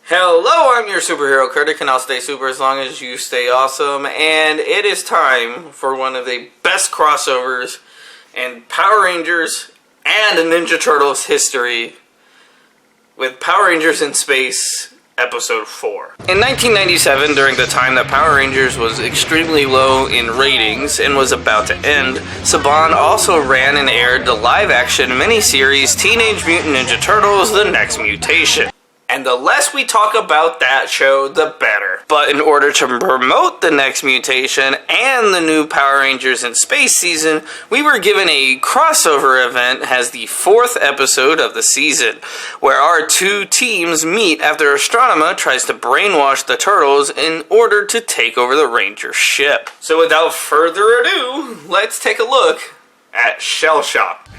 Hello, I'm your superhero critic, and I'll stay super as long as you stay awesome. And it is time for one of the best crossovers in Power Rangers and Ninja Turtles history with Power Rangers in Space, Episode 4. In 1997, during the time that Power Rangers was extremely low in ratings and was about to end, Saban also ran and aired the live-action miniseries Teenage Mutant Ninja Turtles: The Next Mutation. And the less we talk about that show, the better. But in order to promote The Next Mutation and the new Power Rangers in Space season, we were given a crossover event as the 4th episode of the season, where our two teams meet after Astronema tries to brainwash the Turtles in order to take over the Ranger ship. So without further ado, let's take a look at Shell Shock.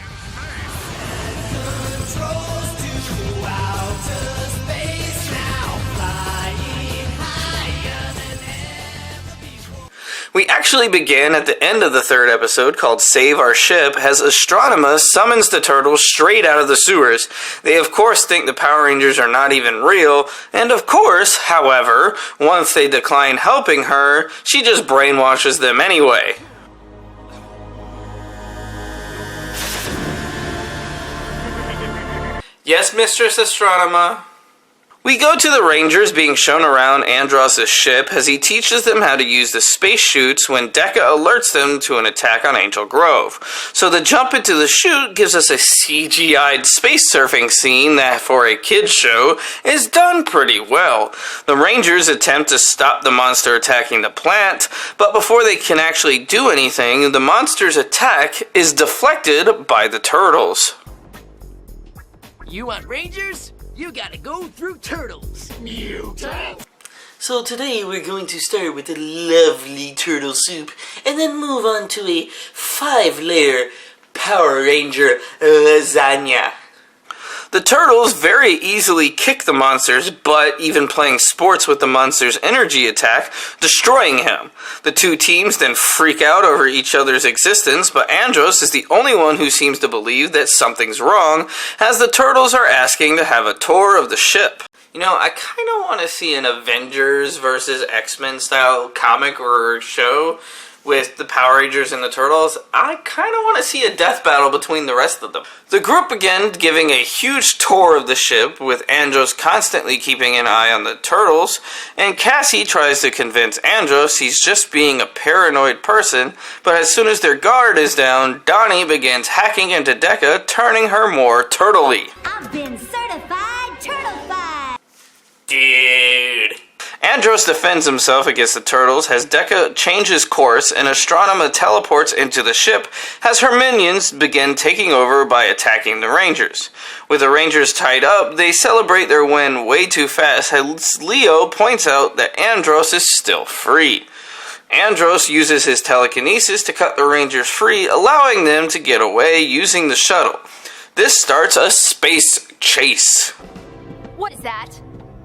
We actually begin at the end of the 3rd episode, called Save Our Ship, as Astronema summons the Turtles straight out of the sewers. They of course think the Power Rangers are not even real, and of course, however, once they decline helping her, she just brainwashes them anyway. Yes, Mistress Astronema? We go to the Rangers being shown around Andros' ship as he teaches them how to use the space chutes when Dekka alerts them to an attack on Angel Grove. So the jump into the chute gives us a CGI'd space surfing scene that, for a kid's show, is done pretty well. The Rangers attempt to stop the monster attacking the plant, but before they can actually do anything, the monster's attack is deflected by the Turtles. You want Rangers? You gotta go through Turtles. Mutant! So today we're going to start with a lovely turtle soup and then move on to a 5-layer Power Ranger lasagna. The Turtles very easily kick the monster's butt, even playing sports with the monster's energy attack, destroying him. The two teams then freak out over each other's existence, but Andros is the only one who seems to believe that something's wrong, as the Turtles are asking to have a tour of the ship. You know, I kind of want to see an Avengers versus X-Men style comic or show with the Power Rangers and the Turtles. I kind of want to see a death battle between the rest of them. The group began giving a huge tour of the ship, with Andros constantly keeping an eye on the Turtles, and Cassie tries to convince Andros he's just being a paranoid person, but as soon as their guard is down, Donnie begins hacking into Dekka, turning her more turtley. I've been certified turtleified. Dude. Andros defends himself against the Turtles as Dekka changes course and Astronema teleports into the ship as her minions begin taking over by attacking the Rangers. With the Rangers tied up, they celebrate their win way too fast as Leo points out that Andros is still free. Andros uses his telekinesis to cut the Rangers free, allowing them to get away using the shuttle. This starts a space chase. What is that?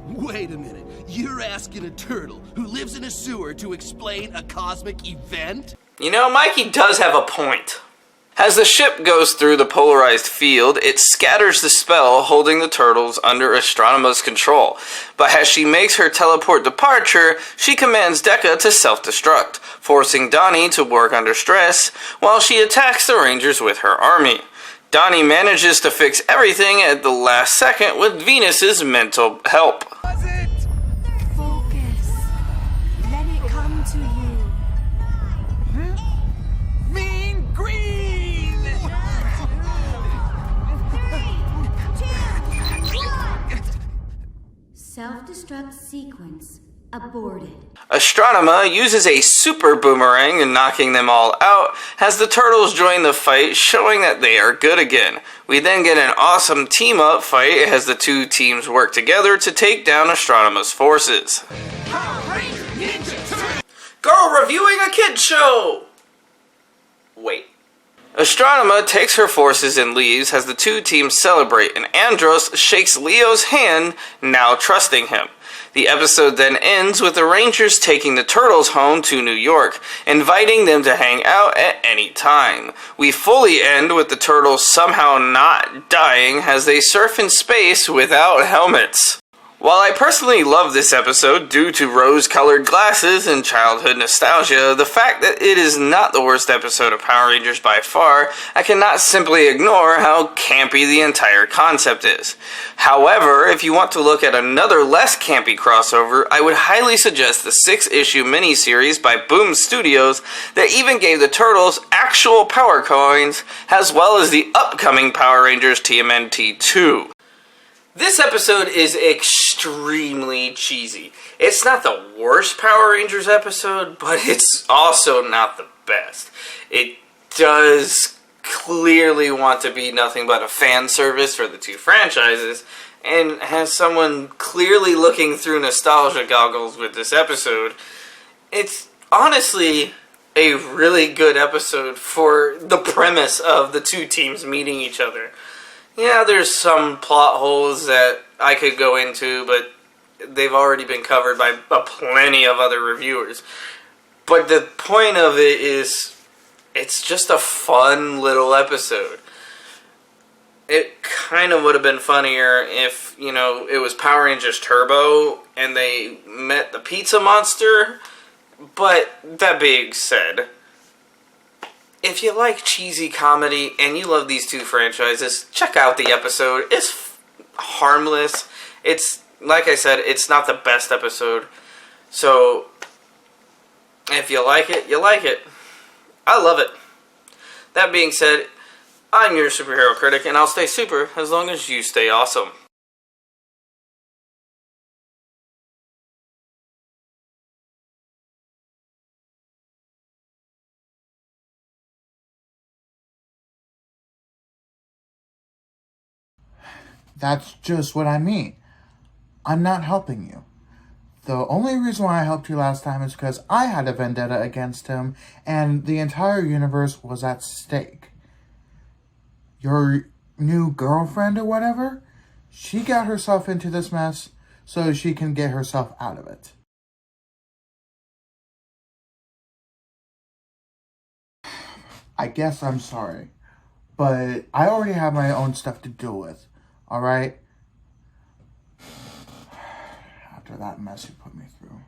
Wait a minute. You're asking a turtle who lives in a sewer to explain a cosmic event? You know, Mikey does have a point. As the ship goes through the polarized field, it scatters the spell holding the Turtles under Astronema's control. But as she makes her teleport departure, she commands Dekka to self-destruct, forcing Donnie to work under stress while she attacks the Rangers with her army. Donnie manages to fix everything at the last second with Venus's mental help. Self-destruct sequence aborted. Astronema uses a super boomerang, knocking them all out as the Turtles join the fight, showing that they are good again. We then get an awesome team-up fight as the two teams work together to take down Astronema's forces. Girl reviewing a kid's show! Wait. Astronema takes her forces and leaves as the two teams celebrate, and Andros shakes Leo's hand, now trusting him. The episode then ends with the Rangers taking the Turtles home to New York, inviting them to hang out at any time. We fully end with the Turtles somehow not dying as they surf in space without helmets. While I personally love this episode due to rose-colored glasses and childhood nostalgia, the fact that it is not the worst episode of Power Rangers by far, I cannot simply ignore how campy the entire concept is. However, if you want to look at another less campy crossover, I would highly suggest the 6-issue miniseries by Boom Studios that even gave the Turtles actual power coins, as well as the upcoming Power Rangers TMNT 2. This episode is extremely cheesy. It's not the worst Power Rangers episode, but it's also not the best. It does clearly want to be nothing but a fan service for the two franchises, and has someone clearly looking through nostalgia goggles with this episode. It's honestly a really good episode for the premise of the two teams meeting each other. Yeah, there's some plot holes that I could go into, but they've already been covered by plenty of other reviewers. But the point of it is, it's just a fun little episode. It kind of would have been funnier if, it was Power Rangers Turbo and they met the Pizza Monster. But that being said, if you like cheesy comedy and you love these two franchises, check out the episode. It's harmless. It's, like I said, it's not the best episode. So, if you like it, you like it. I love it. That being said, I'm your superhero critic, and I'll stay super as long as you stay awesome. That's just what I mean. I'm not helping you. The only reason why I helped you last time is because I had a vendetta against him, and the entire universe was at stake. Your new girlfriend or whatever, she got herself into this mess so she can get herself out of it. I guess I'm sorry, but I already have my own stuff to deal with. Alright? After that mess you put me through.